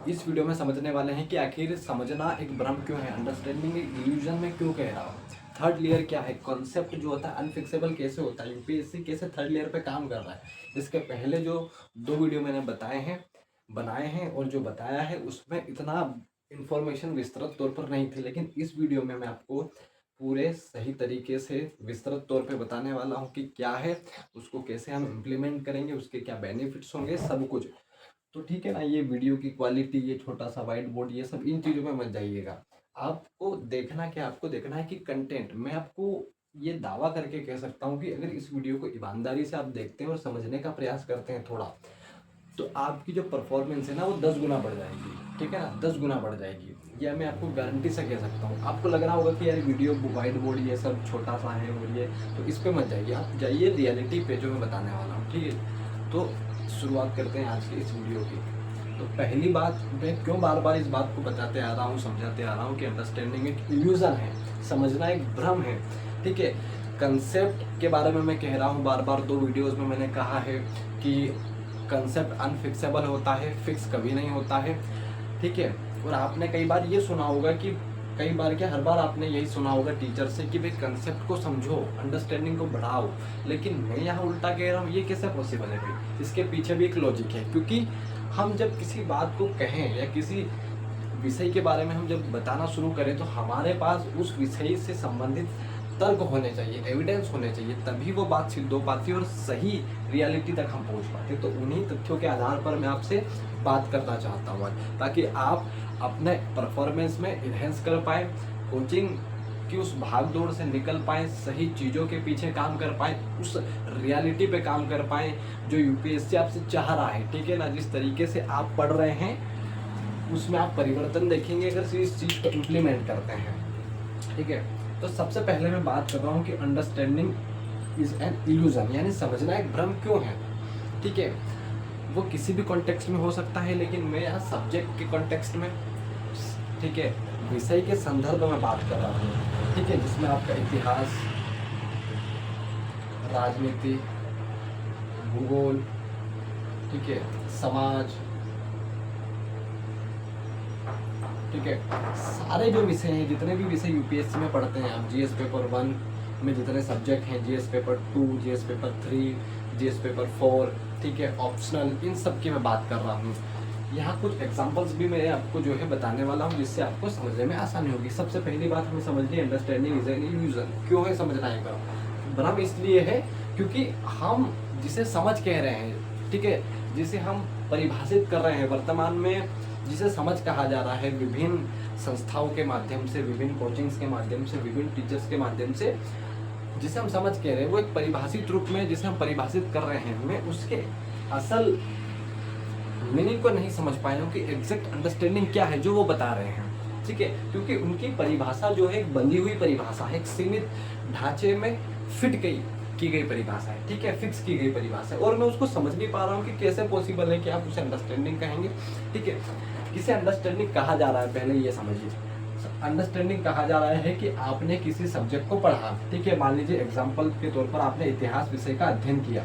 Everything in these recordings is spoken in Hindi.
इस वीडियो में समझने वाले हैं कि आखिर समझना एक भ्रम क्यों है, अंडरस्टैंडिंग एक इल्यूजन में क्यों कह रहा हूँ। थर्ड लेयर क्या है, कॉन्सेप्ट जो होता है अनफिक्सेबल कैसे होता है, यूपीएससी कैसे थर्ड लेयर पे काम कर रहा है। इसके पहले जो 2 वीडियो मैंने बनाए हैं और जो बताया है उसमें इतना इन्फॉर्मेशन विस्तृत तौर पर नहीं थी, लेकिन इस वीडियो में मैं आपको पूरे सही तरीके से विस्तृत तौर पे बताने वाला हूँ कि क्या है, उसको कैसे हम इम्प्लीमेंट करेंगे, उसके क्या बेनिफिट्स होंगे, सब कुछ। तो ठीक है ना, ये वीडियो की क्वालिटी, ये छोटा सा वाइट बोर्ड, ये सब इन चीज़ों में मत जाइएगा। आपको देखना क्या, आपको देखना है कि कंटेंट। मैं आपको ये दावा करके कह सकता हूँ कि अगर इस वीडियो को ईमानदारी से आप देखते हैं और समझने का प्रयास करते हैं थोड़ा, तो आपकी जो परफॉर्मेंस है ना वो 10 गुना बढ़ जाएगी। ठीक है ना, 10 गुना बढ़ जाएगी, यह मैं आपको गारंटी से कह सकता हूँ। आपको लग रहा होगा कि यार वीडियो वाइट बोर्ड ये सब छोटा सा है और ये, तो इस पे मत जाइए, आप जाइए रियलिटी पे जो मैं बताने वाला हूँ। ठीक है, तो शुरुआत करते हैं आज की इस वीडियो की। तो पहली बात, मैं क्यों बार बार इस बात को बताते आ रहा हूँ, समझाते आ रहा हूँ कि अंडरस्टैंडिंग एक इल्यूजन है, समझना एक भ्रम है। ठीक है, कंसेप्ट के बारे में मैं कह रहा हूँ बार बार। 2 वीडियोस में मैंने कहा है कि कंसेप्ट अनफिक्सेबल होता है, फिक्स कभी नहीं होता है। ठीक है, और आपने कई बार ये सुना होगा कि कई बार क्या, हर बार आपने यही सुना होगा टीचर से कि भाई कंसेप्ट को समझो, अंडरस्टैंडिंग को बढ़ाओ। लेकिन मैं यहाँ उल्टा कह रहा हूँ, ये कैसे पॉसिबल है भाई? इसके पीछे भी एक लॉजिक है, क्योंकि हम जब किसी बात को कहें या किसी विषय के बारे में हम जब बताना शुरू करें, तो हमारे पास उस विषय से संबंधित तर्क होने चाहिए, एविडेंस होने चाहिए, तभी वो बात सिद्ध हो पाती है और सही रियलिटी तक हम पहुंच पाते। तो उन्हीं तथ्यों के आधार पर मैं आपसे बात करना चाहता हूँ, ताकि आप अपने परफॉर्मेंस में इन्हेंस कर पाए, कोचिंग कि उस भाग दौड़ से निकल पाए, सही चीज़ों के पीछे काम कर पाए, उस रियलिटी पे काम कर पाए जो यूपीएससी आपसे चाह रहा है। ठीक है ना, जिस तरीके से आप पढ़ रहे हैं उसमें आप परिवर्तन देखेंगे अगर इस चीज़ को इम्प्लीमेंट करते हैं। ठीक है, तो सबसे पहले मैं बात कर रहा हूँ कि अंडरस्टैंडिंग इज एन इल्यूजन, यानी समझना एक भ्रम क्यों है। ठीक है, वो किसी भी कॉन्टेक्स्ट में हो सकता है, लेकिन मैं यहाँ सब्जेक्ट के कॉन्टेक्स्ट में, ठीक है, विषय के संदर्भ में बात कर रहा हूँ। ठीक है, जिसमें आपका इतिहास, राजनीति, भूगोल, ठीक है, समाज, ठीक है, सारे जो विषय हैं, जितने भी विषय यूपीएससी में पढ़ते हैं आप, जीएस पेपर 1 में जितने सब्जेक्ट हैं, GS paper 2, GS paper 3, GS paper 4, ठीक है, ऑप्शनल, इन सब की मैं बात कर रहा हूँ। यहाँ कुछ एग्जांपल्स भी मैं आपको जो है बताने वाला हूँ, जिससे आपको समझने में आसानी होगी। सबसे पहली बात हमें समझनी, अंडरस्टैंडिंग इज एन इल्यूजन। क्यों है समझना है भ्रम? भ्रम इसलिए है क्योंकि हम जिसे समझ कह रहे हैं, ठीक है, जिसे हम परिभाषित कर रहे हैं वर्तमान में, जिसे समझ कहा जा रहा है, विभिन्न संस्थाओं के माध्यम से, विभिन्न कोचिंग्स के माध्यम से, विभिन्न टीचर्स के माध्यम से जिसे हम समझ कह रहे हैं, वो एक परिभाषित रूप में जिसे हम परिभाषित कर रहे हैं, मैं उसके असल मीनिंग को नहीं समझ पाया हूँ कि एग्जैक्ट अंडरस्टैंडिंग क्या है जो वो बता रहे हैं। ठीक है, क्योंकि उनकी परिभाषा जो है एक बंधी हुई परिभाषा है, एक सीमित ढांचे में फिट की गई परिभाषा है। ठीक है, फिक्स की गई परिभाषा है, और मैं उसको समझ नहीं पा रहा हूँ कि कैसे पॉसिबल है कि आप उसे अंडरस्टैंडिंग कहेंगे। ठीक है, किसे अंडरस्टैंडिंग कहा जा रहा है, पहले ये समझिए। अंडरस्टैंडिंग कहा जा रहा है कि आपने किसी सब्जेक्ट को पढ़ा। ठीक है, मान लीजिए एग्जाम्पल के तौर पर आपने इतिहास विषय का अध्ययन किया,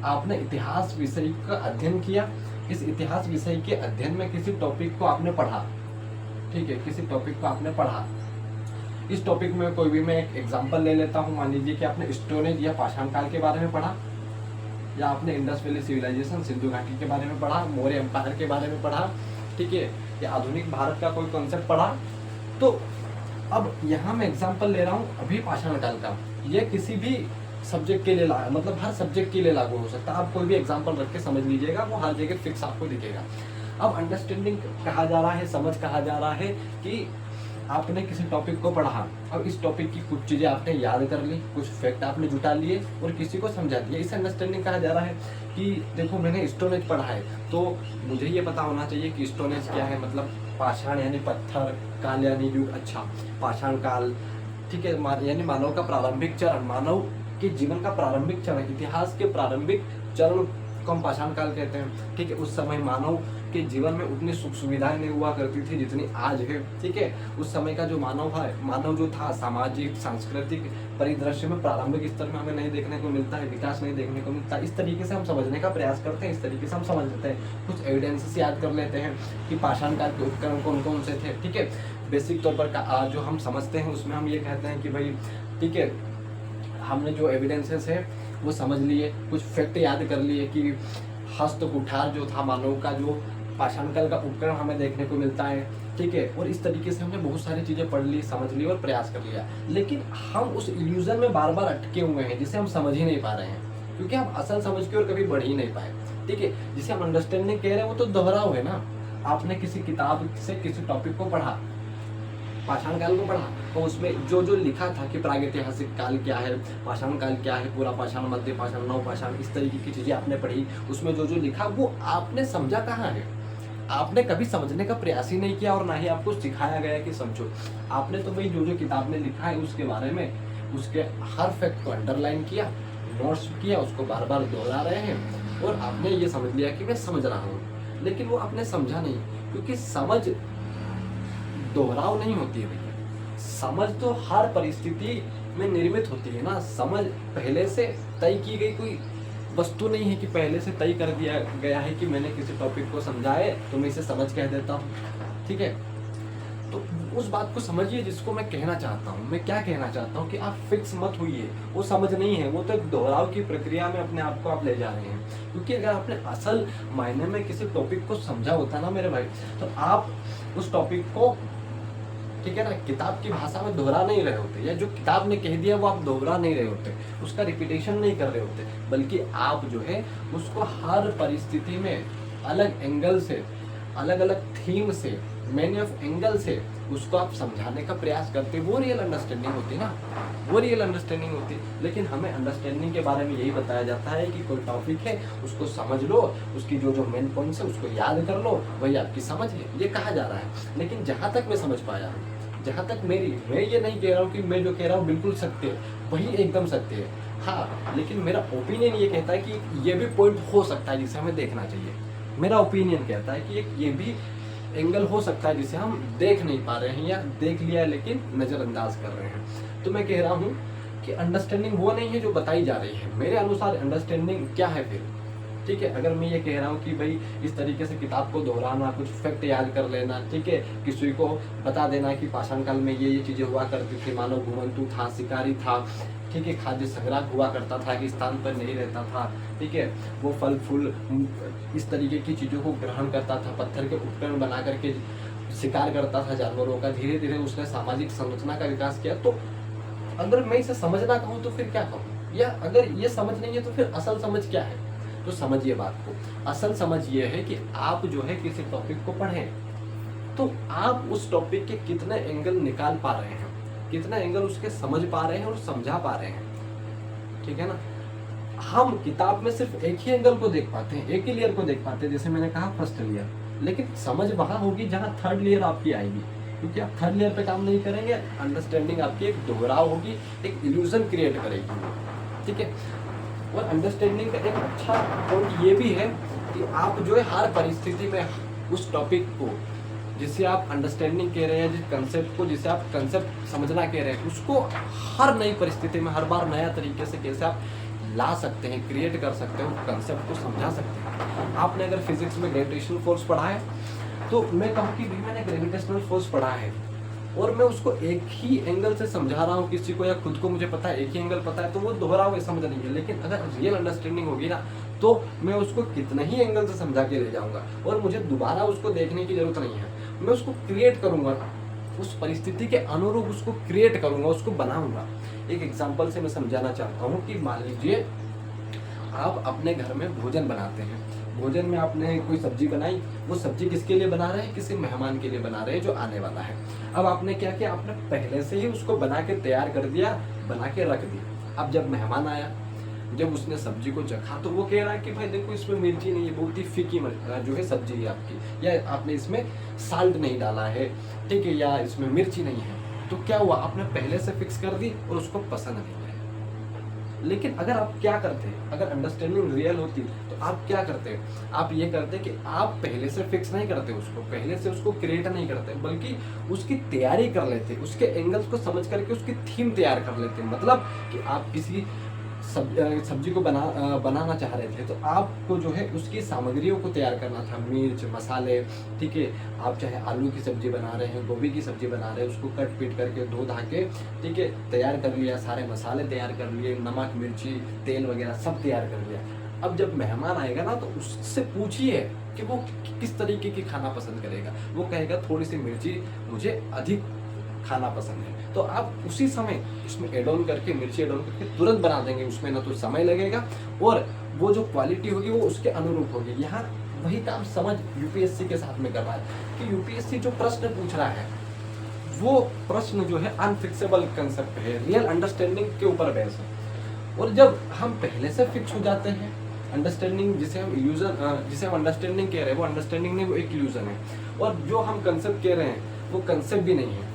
आपने इतिहास विषय का अध्ययन किया, इस इतिहास विषय के अध्ययन में किसी टॉपिक को आपने पढ़ा। ठीक है, किसी टॉपिक को आपने पढ़ा, इस टॉपिक में कोई भी मैं एक एग्जांपल ले लेता हूँ। मान लीजिए कि आपने स्टोन एज या पाषाण काल के बारे में पढ़ा, या आपने इंडस वैली सिविलाइजेशन, सिंधु घाटी के बारे में पढ़ा, मौर्य एम्पायर के बारे में पढ़ा, ठीक है, या आधुनिक भारत का कोई कॉन्सेप्ट पढ़ा। तो अब यहाँ मैं एग्जांपल ले रहा हूँ अभी पाषाण काल का, यह किसी भी सब्जेक्ट के लिए मतलब हर सब्जेक्ट के लिए लागू हो सकता है। आप कोई भी एग्जांपल रख के समझ लीजिएगा, वो हर जगह फिक्स आपको दिखेगा। अब अंडरस्टैंडिंग कहा जा रहा है, समझ कहा जा रहा है कि आपने किसी टॉपिक को पढ़ा और इस टॉपिक की कुछ चीज़ें आपने याद कर ली, कुछ फैक्ट आपने जुटा लिए और किसी को समझा दिया। इसे अंडरस्टैंडिंग कहा जा रहा है कि देखो मैंने स्टोन एज पढ़ा है, तो मुझे ये पता होना चाहिए कि स्टोन एज क्या है, मतलब पाषाण यानी पत्थर, काल यानी युग। अच्छा, पाषाण काल, ठीक है, यानी मानव का प्रारंभिक चरण, मानव के जीवन का प्रारंभिक चरण, इतिहास के प्रारंभिक चरण को हम पाषाण काल कहते हैं। ठीक है, उस समय मानव के जीवन में उतनी सुख सुविधाएं नहीं हुआ करती थी जितनी आज है, ठीक है। उस समय का जो मानव जो था सामाजिक सांस्कृतिक परिदृश्य में प्रारंभिक स्तर में हमें नहीं देखने को मिलता है, विकास नहीं देखने को मिलता। इस तरीके से हम समझने का प्रयास करते हैं, इस तरीके से हम समझ लेते हैं, कुछ एविडेंसेस याद कर लेते हैं कि पाषाण काल के उपकरण कौन कौन से थे, ठीक है। बेसिक तौर पर जो हम समझते हैं उसमें हम ये कहते हैं कि भाई ठीक है, हमने जो एविडेंसेस है वो समझ लिए, कुछ फैक्ट याद कर लिए कि हस्त कुठार जो था मानव का, जो पाषाण काल का उपकरण हमें देखने को मिलता है, ठीक है। और इस तरीके से हमने बहुत सारी चीज़ें पढ़ ली, समझ ली और प्रयास कर लिया, लेकिन हम उस इल्यूजन में बार बार अटके हुए हैं जिसे हम समझ ही नहीं पा रहे हैं, क्योंकि हम असल समझ के और कभी बढ़ ही नहीं पाए, ठीक है। जिसे हम अंडरस्टैंडिंग कह रहे हैं वो तो दोहराव है ना। आपने किसी किताब से किसी टॉपिक को पढ़ा, पाषाण काल को पढ़ा, तो उसमें जो जो लिखा था कि प्रागैतिहासिक काल क्या है, पाषाण काल क्या है, पूरा पाषाण, मध्य पाषाण, नव पाषाण, इस तरीके की चीज़ें आपने पढ़ी, उसमें जो जो लिखा वो आपने समझा कहाँ है? आपने कभी समझने का प्रयास ही नहीं किया और ना ही आपको सिखाया गया कि समझो। आपने तो भाई जो जो किताब में लिखा है उसके बारे में, उसके हर फैक्ट को अंडरलाइन किया, नोट्स किया, उसको बार बार दोहरा रहे हैं और आपने ये समझ लिया कि मैं समझ रहा हूँ, लेकिन वो आपने समझा नहीं, क्योंकि समझ दोहराव नहीं होती है भैया। समझ तो हर परिस्थिति में निर्मित होती है ना। समझ पहले से तय की गई कोई वस्तु नहीं है कि पहले से तय कर दिया गया है कि मैंने किसी टॉपिक को समझा है तो मैं इसे समझ कह देता हूँ, ठीक है। तो उस बात को समझिए जिसको मैं कहना चाहता हूँ। मैं क्या कहना चाहता हूँ कि आप फिक्स मत होइए, वो समझ नहीं है, वो तो एक दोहराव की प्रक्रिया में अपने आप को आप ले जा रहे हैं। क्योंकि अगर आपने असल मायने में किसी टॉपिक को समझा होता ना मेरे भाई, तो आप उस टॉपिक को, ठीक है ना, किताब की भाषा में दोहरा नहीं रहे होते, या जो किताब ने कह दिया वो आप दोहरा नहीं रहे होते, उसका रिपीटेशन नहीं कर रहे होते, बल्कि आप जो है उसको हर परिस्थिति में अलग एंगल से, अलग अलग थीम से, मैनी ऑफ एंगल से उसको आप समझाने का प्रयास करते हैं। वो रियल अंडरस्टैंडिंग होती है ना, वो रियल अंडरस्टैंडिंग होती है। लेकिन हमें अंडरस्टैंडिंग के बारे में यही बताया जाता है कि कोई टॉपिक है उसको समझ लो, उसकी जो जो मेन पॉइंट्स है उसको याद कर लो, वही आपकी समझ है, ये कहा जा रहा है। लेकिन जहाँ तक मैं समझ पाया हूँ, जहाँ तक मैं ये नहीं कह रहा हूँ कि मैं जो कह रहा हूँ बिल्कुल सत्य है, वही एकदम सत्य है, हाँ, लेकिन मेरा ओपिनियन ये कहता है कि ये भी पॉइंट हो सकता है जिसे हमें देखना चाहिए। मेरा ओपिनियन कहता है कि ये भी एंगल हो सकता है जिसे हम देख नहीं पा रहे हैं या देख लिया है लेकिन नज़रअंदाज कर रहे हैं। तो मैं कह रहा हूँ कि अंडरस्टैंडिंग वो नहीं है जो बताई जा रही है। मेरे अनुसार अंडरस्टैंडिंग क्या है फिर, ठीक है। अगर मैं ये कह रहा हूँ कि भाई इस तरीके से किताब को दोहराना, कुछ फैक्ट याद कर लेना, ठीक है, किसी को बता देना कि पाषाण काल में ये चीज़ें हुआ करती थी, मानव घुमंतु था, शिकारी था, ठीक है, खाद्य संग्रह हुआ करता था कि स्थान पर नहीं रहता था, ठीक है, वो फल फूल इस तरीके की चीज़ों को ग्रहण करता था, पत्थर के उपकरण बना करके शिकार करता था जानवरों का, धीरे धीरे उसने सामाजिक संरचना का विकास किया। तो अगर मैं इसे समझना कहूँ तो फिर क्या कहूँ, या अगर ये समझ नहीं है तो फिर असल समझ क्या है? तो समझिए बात को, असल समझ ये है कि आप जो है किसी टॉपिक को पढ़ें तो आप उस टॉपिक के कितने एंगल निकाल पा रहे हैं, कितना एंगल उसके समझ पा रहे हैं और समझा पा रहे हैं, ठीक है ना। हम किताब में सिर्फ एक ही एंगल को देख पाते हैं, एक ही लेयर को देख पाते हैं, जैसे मैंने कहा फर्स्ट लेयर, लेकिन समझ वहां होगी जहां थर्ड लेयर आपकी आएगी, क्योंकि आप थर्ड लेयर पे काम नहीं करेंगे। अंडरस्टैंडिंग आपकी एक दोहराव होगी, एक इल्यूजन क्रिएट करेगी, ठीक है। और अंडरस्टैंडिंग का एक अच्छा पॉइंट ये भी है कि आप जो है हर परिस्थिति में उस टॉपिक को जिसे आप अंडरस्टैंडिंग कह रहे हैं, जिस कंसेप्ट को जिसे आप कंसेप्ट समझना कह रहे हैं, उसको हर नई परिस्थिति में हर बार नया तरीके से कैसे आप ला सकते हैं, क्रिएट कर सकते हैं, उस कंसेप्ट को समझा सकते हैं। आपने अगर फिजिक्स में ग्रेविटेशनल फोर्स पढ़ा है तो मैं कहूँ कि भाई मैंने ग्रेविटेशनल फोर्स पढ़ा है और मैं उसको एक ही एंगल से समझा रहा हूँ किसी को, या खुद को मुझे पता है एक ही एंगल पता है, तो वो दोहराव समझ नहीं है। लेकिन अगर रियल अंडरस्टैंडिंग होगी ना तो मैं उसको कितना ही एंगल से समझा के ले जाऊंगा और मुझे दोबारा उसको देखने की जरूरत नहीं है। मैं उसको क्रिएट करूंगा, उस परिस्थिति के अनुरूप उसको क्रिएट करूंगा, उसको बनाऊंगा। एक एग्जांपल से मैं समझाना चाहता हूँ कि मान लीजिए आप अपने घर में भोजन बनाते हैं, भोजन में आपने कोई सब्जी बनाई, वो सब्जी किसके लिए बना रहे हैं? किसी मेहमान के लिए बना रहे हैं जो आने वाला है। अब आपने क्या किया, आपने पहले से ही उसको बना के तैयार कर दिया, बना के रख दिया। अब जब मेहमान आया, जब उसने सब्जी को चखा तो वो कह रहा है कि भाई देखो इसमें मिर्ची नहीं है, बहुत ही फीकी जो है सब्जी है आपकी, या आपने इसमें साल्ट नहीं डाला है, ठीक है, या इसमें मिर्ची नहीं है। तो क्या हुआ, आपने पहले से फिक्स कर दी और उसको पसंद नहीं है। लेकिन अगर आप क्या करते, अगर अंडरस्टैंडिंग रियल होती तो आप क्या करते हैं, आप ये करते हैं कि आप पहले से फिक्स नहीं करते उसको, पहले से उसको क्रिएट नहीं करते, बल्कि उसकी तैयारी कर लेते, उसके एंगल्स को समझ करके उसकी थीम तैयार कर लेते। मतलब कि आप किसी सब्जी को बनाना चाह रहे थे, तो आपको जो है उसकी सामग्रियों को तैयार करना था, मिर्च मसाले, ठीक है। आप चाहे आलू की सब्जी बना रहे हैं, गोभी की सब्जी बना रहे हैं, उसको कट पीट करके धो धा के, ठीक है, तैयार कर लिया, सारे मसाले तैयार कर लिए, नमक मिर्ची तेल वगैरह सब तैयार कर लिया। अब जब मेहमान आएगा ना, तो उससे पूछिए कि वो किस तरीके की खाना पसंद करेगा। वो कहेगा थोड़ी सी मिर्ची मुझे अधिक खाना पसंद है, तो आप उसी समय इसमें एड ऑन करके, मिर्ची एड ऑन करके तुरंत बना देंगे। उसमें ना तो समय लगेगा और वो जो क्वालिटी होगी वो उसके अनुरूप होगी। यहाँ वही काम समझ यूपीएससी के साथ में कर रहा है कि यूपीएससी जो प्रश्न पूछ रहा है, वो प्रश्न जो है अनफिक्सेबल कंसेप्ट है, रियल अंडरस्टैंडिंग के ऊपर बेस है। और जब हम पहले से फिक्स हो जाते हैं, अंडरस्टैंडिंग जिसे हम इल्यूजन, जिसे हम अंडरस्टैंडिंग कह रहे हैं, वो अंडरस्टैंडिंग नहीं, वो एक इल्यूजन है। और जो हम कंसेप्ट कह रहे हैं वो कंसेप्ट भी नहीं है,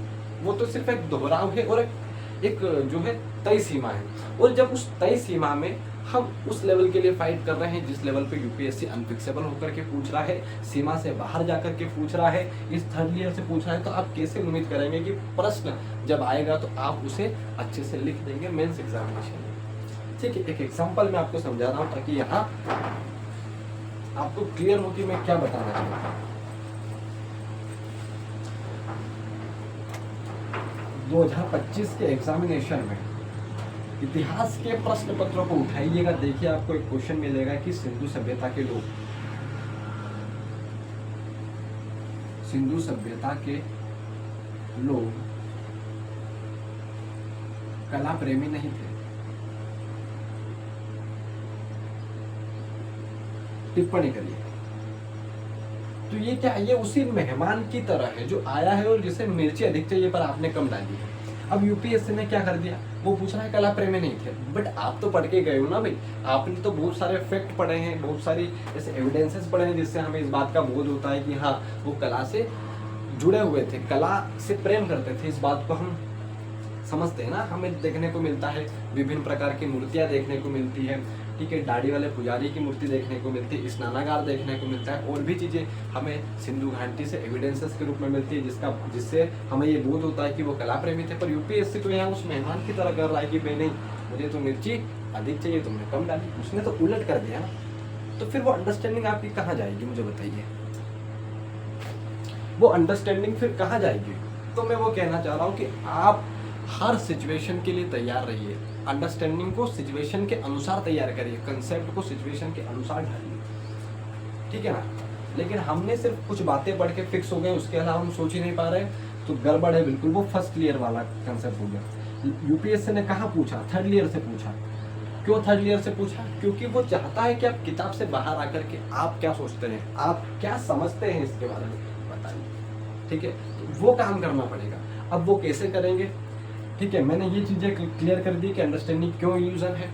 वो तो सिर्फ एक दोहराव है और एक जो है तय सीमा है। और जब उस तय सीमा में हम उस लेवल के लिए फाइट कर रहे हैं जिस लेवल पे यूपीएससी अनफिक्सेबल होकर के पूछ रहा है, सीमा से बाहर जाकर के पूछ रहा है, इस थर्ड ईयर से पूछ रहा है, तो आप कैसे उम्मीद करेंगे कि प्रश्न जब आएगा तो आप उसे अच्छे से लिख देंगे मेंस एग्जामिनेशन में। ठीक है, एक एग्जांपल मैं आपको समझा रहा हूँ ताकि यहाँ आपको क्लियर हो कि मैं क्या बताना चाहता हूँ। 2025 के एग्जामिनेशन में इतिहास के प्रश्न पत्रों को उठाइएगा, देखिए आपको एक क्वेश्चन मिलेगा कि सिंधु सभ्यता के लोग, सिंधु सभ्यता के लोग कला प्रेमी नहीं थे। टिप्पणी करिए। तो ये क्या, ये उसी मेहमान की तरह है जो आया है और जिसे मिर्ची अधिक चाहिए पर आपने कम डाली है। अब यूपीएससी ने क्या कर दिया, वो पूछ रहा है कला प्रेमी नहीं थे, बट आप तो पढ़ के गए हो ना भाई, आपने तो बहुत सारे फैक्ट पढ़े हैं, बहुत सारी ऐसे एविडेंसेस पढ़े हैं जिससे हमें इस बात का बोध होता है कि हाँ वो कला से जुड़े हुए थे, कला से प्रेम करते थे। इस बात को हम समझते हैं ना, हमें देखने को मिलता है, विभिन्न प्रकार की मूर्तियां देखने को मिलती है, ठीक है, दाढ़ी वाले पुजारी की मूर्ति देखने को मिलती है, स्नानागार देखने को मिलता है, और भी चीज़ें हमें सिंधु घाटी से एविडेंसेस के रूप में मिलती है, जिससे हमें ये बोध होता है कि वो कला प्रेमी थे। पर यूपीएससी तो यहाँ उस मेहमान की तरह कर रहा है कि भाई नहीं, मुझे तो मिर्ची अधिक चाहिए, तुमने कम डाली, उसने तो उलट कर दिया। तो फिर वो अंडरस्टैंडिंग आपकी कहाँ जाएगी, मुझे बताइए, वो अंडरस्टैंडिंग फिर कहाँ जाएगी। तो मैं वो कहना चाह रहा हूँ कि आप हर सिचुएशन के लिए तैयार रहिए, अंडरस्टैंडिंग को सिचुएशन के अनुसार तैयार करिए, कंसेप्ट को सिचुएशन के अनुसार ढालिए, ठीक है ना। लेकिन हमने सिर्फ कुछ बातें पढ़ के फिक्स हो गए, उसके अलावा हम सोच ही नहीं पा रहे, तो गड़बड़ है बिल्कुल। वो फर्स्ट ईयर वाला कंसेप्ट हो गया। यूपीएससी ने कहाँ पूछा, थर्ड ईयर से पूछा। क्यों थर्ड ईयर से पूछा, क्योंकि वो चाहता है कि आप किताब से बाहर आकर के आप क्या सोचते हैं, आप क्या समझते हैं इसके बारे में बताइए, ठीक है। तो वो काम करना पड़ेगा। अब वो कैसे करेंगे, ठीक है, मैंने ये चीज़ें क्लियर कर दी कि अंडरस्टैंडिंग क्यों इल्यूजन है,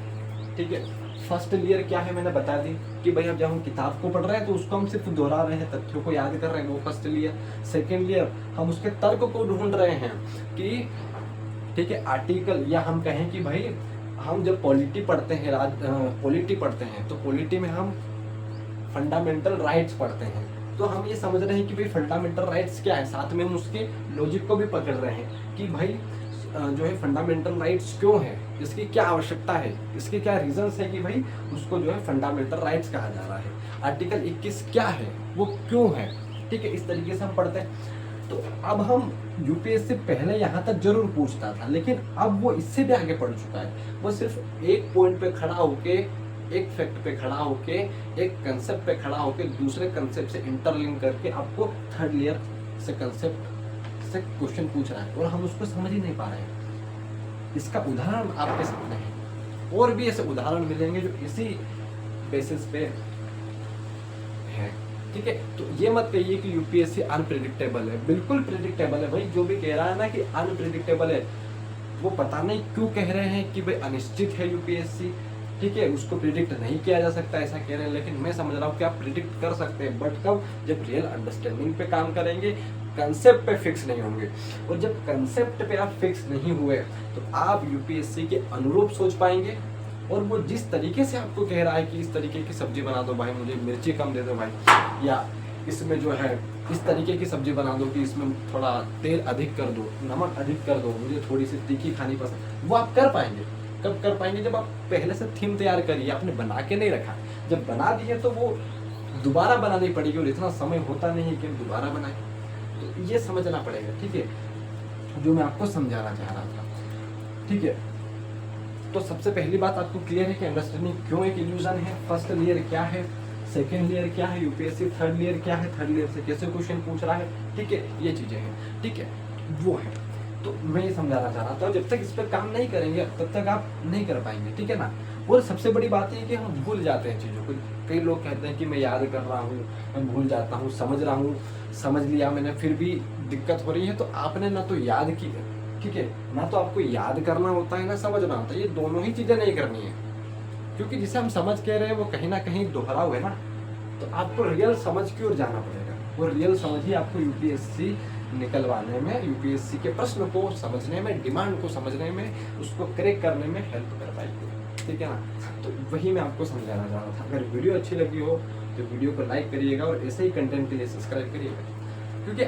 ठीक है। फर्स्ट ईयर क्या है मैंने बता दी कि भाई अब जब हम किताब को पढ़ रहे हैं तो उसको हम सिर्फ दोहरा रहे हैं, तथ्यों को याद कर रहे हैं, वो फर्स्ट ईयर। सेकेंड ईयर हम उसके तर्क को ढूंढ रहे हैं कि, ठीक है, आर्टिकल, या हम कहें कि भाई हम जब पॉलिटी पढ़ते हैं, पॉलिटी पढ़ते हैं, तो पॉलिटी में हम फंडामेंटल राइट्स पढ़ते हैं, तो हम ये समझ रहे हैं कि भाई फंडामेंटल राइट्स क्या है, साथ में हम उसके लॉजिक को भी पकड़ रहे हैं कि भाई जो है फंडामेंटल राइट्स क्यों है, इसकी क्या आवश्यकता है, इसके क्या रीजंस है कि भाई उसको जो है फंडामेंटल राइट्स कहा जा रहा है। आर्टिकल 21 क्या है, वो क्यों है, ठीक है, इस तरीके से हम पढ़ते हैं। तो अब हम यूपीएससी पहले यहाँ तक जरूर पूछता था, लेकिन अब वो इससे भी आगे बढ़ चुका है। वो सिर्फ एक पॉइंट पे खड़ा होके, एक फैक्ट पे खड़ा होके, एक कंसेप्ट पे खड़ा होके दूसरे कंसेप्ट से इंटरलिंक करके आपको थर्ड ईयर से कंसेप्ट से क्वेश्चन पूछ रहा है और हम उसको समझ ही नहीं पा रहे हैं। इसका उदाहरण आपके सामने है, और भी ऐसे उदाहरण मिलेंगे जो इसी बेसिस पे है, ठीक है। तो ये मत कहिए कि यूपीएससी अनप्रेडिक्टेबल है, बिल्कुल प्रेडिक्टेबल है भाई। जो भी कह रहा है ना कि अनप्रेडिक्टेबल है, वो पता नहीं क्यों कह रहे हैं कि भाई अनिश्चित है यूपीएससी, ठीक है, उसको प्रिडिक्ट नहीं किया जा सकता, ऐसा कह रहे हैं। लेकिन मैं समझ रहा हूँ कि आप प्रिडिक्ट कर सकते हैं, बट कब, जब रियल अंडरस्टैंडिंग पे काम करेंगे, कंसेप्ट पे फिक्स नहीं होंगे। और जब कंसेप्ट पे आप फिक्स नहीं हुए तो आप यूपीएससी के अनुरूप सोच पाएंगे, और वो जिस तरीके से आपको कह रहा है कि इस तरीके की सब्जी बना दो भाई, मुझे मिर्ची कम दे दो भाई, या इसमें जो है इस तरीके की सब्जी बना दो कि इसमें थोड़ा तेल अधिक कर दो, नमक अधिक कर दो, मुझे थोड़ी सी तीखी खानी पसंद, वो आप कर पाएंगे। कब कर पाएंगे? जब आप पहले से थीम तैयार करिए, आपने बना के नहीं रखा, जब बना दिए तो वो दोबारा बनानी पड़ेगी, और इतना समय होता नहीं है कि हम दोबारा बनाएं। तो ये समझना पड़ेगा, ठीक है, जो मैं आपको समझाना चाह रहा था, ठीक है। तो सबसे पहली बात आपको क्लियर है कि अंडरस्टैंडिंग क्यों एक इल्यूजन है, फर्स्ट लेयर क्या है, सेकेंड लेयर क्या है, यूपीएससी थर्ड लेयर क्या है, थर्ड लेयर से कैसे क्वेश्चन पूछ रहा है, ठीक है, ये चीजें हैं, ठीक है, वो है। तो मैं ये समझाना चाह रहा था, जब तक इस पर काम नहीं करेंगे तब तक आप नहीं कर पाएंगे, ठीक है ना। और सबसे बड़ी बात है कि हम भूल जाते हैं चीज़ों को। कई लोग कहते हैं कि मैं याद कर रहा हूँ, मैं भूल जाता हूँ, समझ रहा हूँ, समझ लिया मैंने, फिर भी दिक्कत हो रही है। तो आपने ना तो याद की, ठीक है, ना तो आपको याद करना होता है ना समझना होता है, ये दोनों ही चीज़ें नहीं करनी है। क्योंकि जिसे हम समझ कह रहे हैं वो कहीं ना कहीं दोहराव है ना, तो आपको रियल समझ की ओर जाना पड़ेगा। वो रियल समझ ही आपको यूपीएससी निकलवाने में, यूपीएससी के प्रश्न को समझने में, डिमांड को समझने में, उसको क्रैक करने में हेल्प कर पाएगी, ठीक है ना। तो वही मैं आपको समझाना चाह रहा था। अगर वीडियो अच्छी लगी हो तो वीडियो को लाइक करिएगा और ऐसे ही कंटेंट के लिए सब्सक्राइब करिएगा, क्योंकि